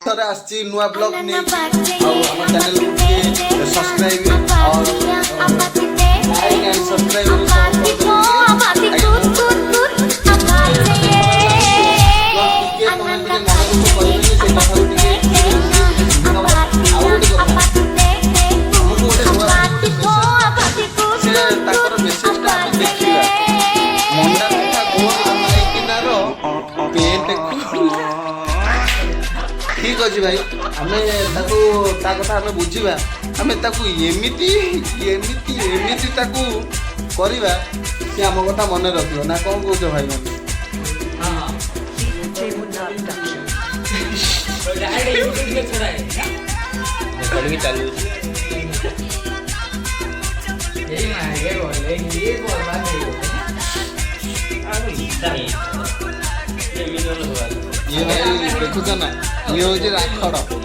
थोड़े आसी नुआ ब्लॉग ने और हमारे चैनल को सब्सक्राइब और लाइक एंड सब्सक्राइब ठीक अच्छे भाई आम कथा आम बुझा आम एमती एमती एमती करवा सी आम कथा मन रख ना कौन कौच भाई मैंने ये भाई देखुच ना ये हूँ राखड़